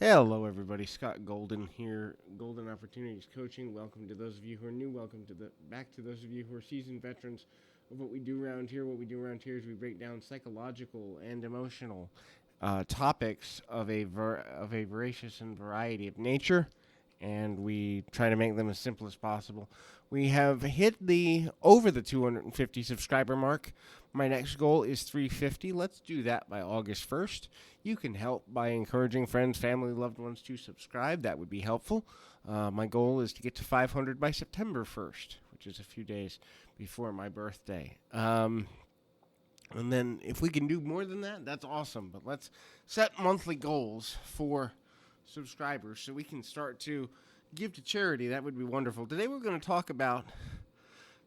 Hello, everybody. Scott Golden here, Golden Opportunities Coaching. Welcome to those of you who are new. Welcome to back to those of you who are seasoned veterans of what we do around here. What we do around here is we break down psychological and emotional topics of a voracious and variety of nature, and we try to make them as simple as possible. We have hit the over the 250 subscriber mark. My next goal is 350. Let's do that by August 1st. You can help by encouraging friends, family, loved ones to subscribe. That would be helpful. My goal is to get to 500 by September 1st, which is a few days before my birthday. And then if we can do more than that, that's awesome. But let's set monthly goals for subscribers so we can start to give to charity. That would be wonderful. Today we're going to talk about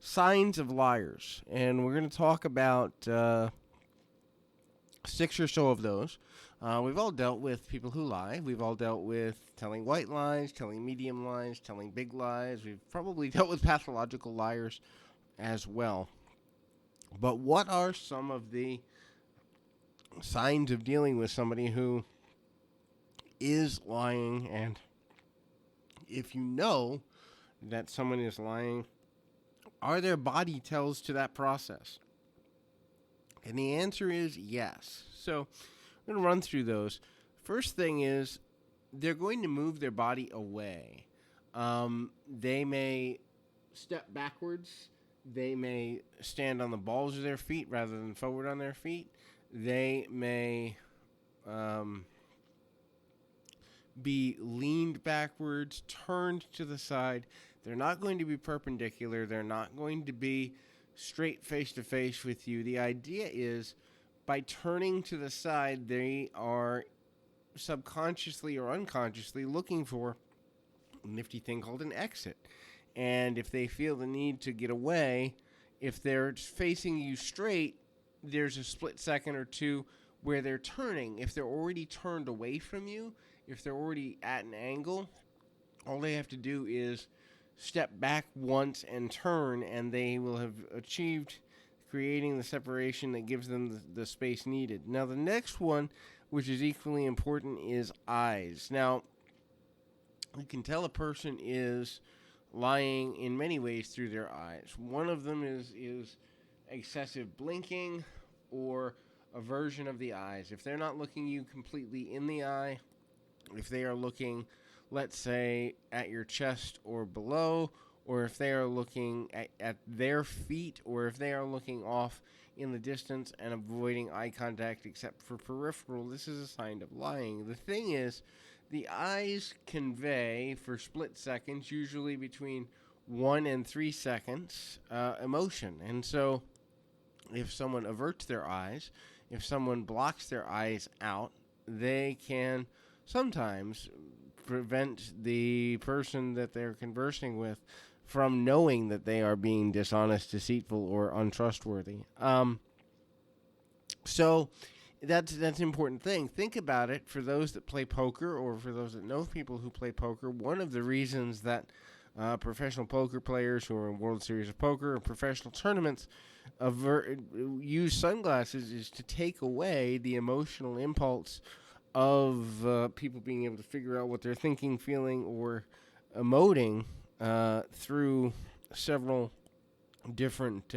signs of liars, and we're going to talk about 6 or so of those. We've all dealt with people who lie. We've all dealt with telling white lies, telling medium lies, telling big lies. We've probably dealt with pathological liars as well. But what are some of the signs of dealing with somebody who is lying? And if you know that someone is lying, are there body tells to that process? And the answer is yes. So I'm going to run through those. First thing is they're going to move their body away. They may step backwards. They may stand on the balls of their feet rather than forward on their feet. They may be leaned backwards, turned to the side. They're not going to be perpendicular. They're not going to be straight face to face with you. The idea is by turning to the side, they are subconsciously or unconsciously looking for a nifty thing called an exit. And if they feel the need to get away, if they're facing you straight, there's a split second or two where they're turning. If they're already turned away from you, if they're already at an angle, all they have to do is step back once and turn, and they will have achieved creating the separation that gives them the space needed. Now, the next one, which is equally important, is eyes. Now, you can tell a person is lying in many ways through their eyes. One of them is excessive blinking or aversion of the eyes. If they're not looking you completely in the eye, if they are looking, let's say, at your chest or below, or if they are looking at their feet, or if they are looking off in the distance and avoiding eye contact except for peripheral, this is a sign of lying. The thing is, the eyes convey, for split seconds, usually between 1 and 3 seconds, emotion. And so if someone averts their eyes, if someone blocks their eyes out, they can sometimes prevent the person that they're conversing with from knowing that they are being dishonest, deceitful, or untrustworthy. So that's an important thing. Think about it for those that play poker or for those that know people who play poker. One of the reasons that professional poker players who are in World Series of Poker or professional tournaments use sunglasses is to take away the emotional impulse of people being able to figure out what they're thinking, feeling, or emoting through several different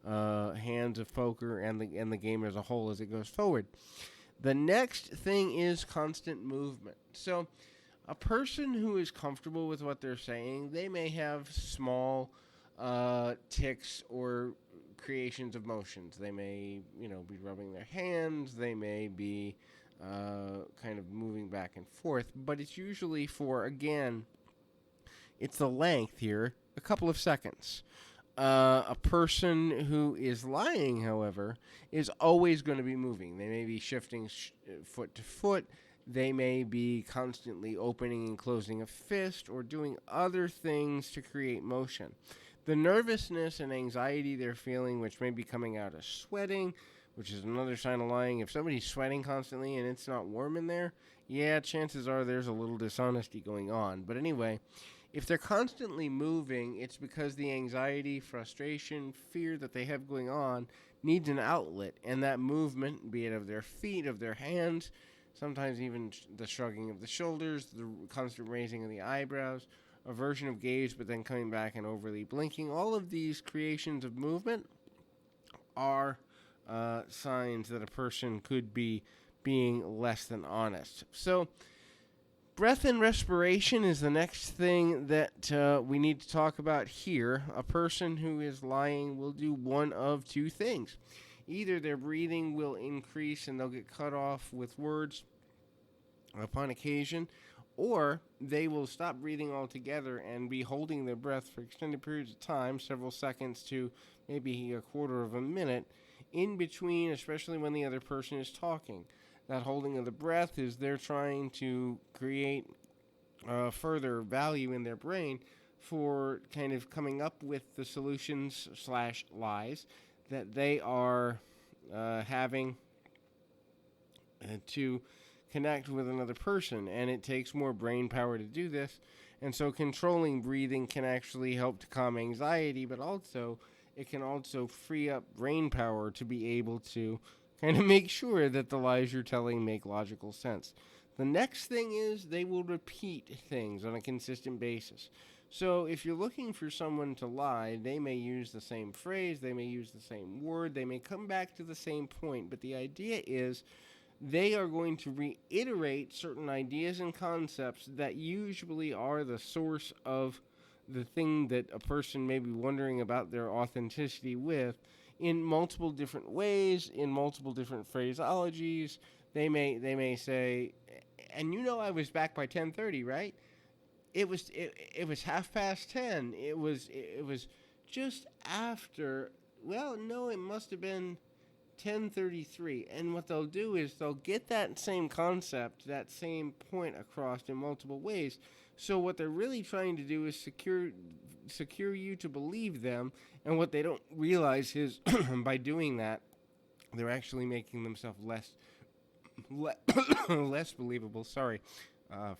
hands of poker and the game as a whole as it goes forward. The next thing is constant movement. So a person who is comfortable with what they're saying, they may have small tics or creations of motions. They may, be rubbing their hands. They may be kind of moving back and forth. But it's usually for, again, it's the length here, a couple of seconds. A person who is lying, however, is always going to be moving. They may be shifting foot to foot. They may be constantly opening and closing a fist or doing other things to create motion. The nervousness and anxiety they're feeling, which may be coming out as sweating, which is another sign of lying. If somebody's sweating constantly and it's not warm in there, yeah, chances are there's a little dishonesty going on. But anyway, if they're constantly moving, it's because the anxiety, frustration, fear that they have going on needs an outlet. And that movement, be it of their feet, of their hands, sometimes even the shrugging of the shoulders, the constant raising of the eyebrows, aversion of gaze, but then coming back and overly blinking. All of these creations of movement are signs that a person could be being less than honest. So, breath and respiration is the next thing that we need to talk about here. A person who is lying will do one of two things. Either their breathing will increase and they'll get cut off with words upon occasion, or they will stop breathing altogether and be holding their breath for extended periods of time, several seconds to maybe a quarter of a minute, in between, especially when the other person is talking. That holding of the breath is they're trying to create further value in their brain for kind of coming up with the solutions / lies that they are having to connect with another person, and it takes more brain power to do this. And so controlling breathing can actually help to calm anxiety, but also it can also free up brain power to be able to kind of make sure that the lies you're telling make logical sense. The next thing is they will repeat things on a consistent basis. So if you're looking for someone to lie, they may use the same phrase, they may use the same word, they may come back to the same point, but the idea is they are going to reiterate certain ideas and concepts that usually are the source of the thing that a person may be wondering about their authenticity with, in multiple different ways, in multiple different phraseologies. They may say, and I was back by 10:30, right? It was 10:30. It was just after. Well, no, it must have been 10:33. And what they'll do is they'll get that same concept, that same point across in multiple ways. So what they're really trying to do is secure you to believe them, and what they don't realize is by doing that, they're actually making themselves less believable. Sorry,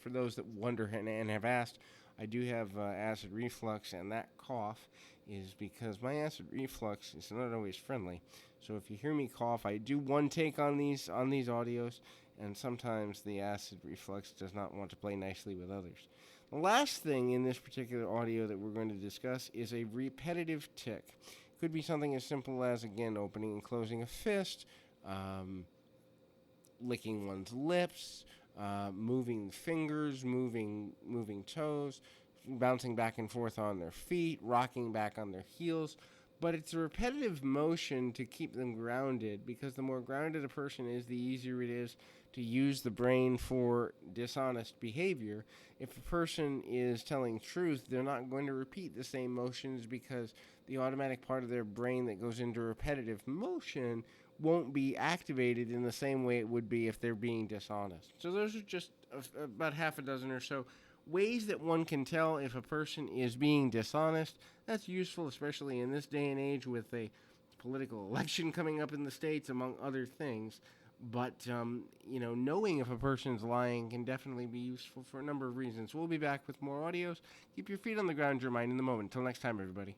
for those that wonder and have asked, I do have acid reflux, and that cough is because my acid reflux is not always friendly. So if you hear me cough, I do one take on these audios, and sometimes the acid reflux does not want to play nicely with others. The last thing in this particular audio that we're going to discuss is a repetitive tic. Could be something as simple as, again, opening and closing a fist, licking one's lips, moving fingers, moving toes, bouncing back and forth on their feet, rocking back on their heels. But it's a repetitive motion to keep them grounded, because the more grounded a person is, the easier it is to use the brain for dishonest behavior. If a person is telling truth, they're not going to repeat the same motions, because the automatic part of their brain that goes into repetitive motion won't be activated in the same way it would be if they're being dishonest. So those are just about half a dozen or so ways that one can tell if a person is being dishonest. That's useful, especially in this day and age with a political election coming up in the States, among other things. But, knowing if a person's lying can definitely be useful for a number of reasons. We'll be back with more audios. Keep your feet on the ground, your mind in the moment. Until next time, everybody.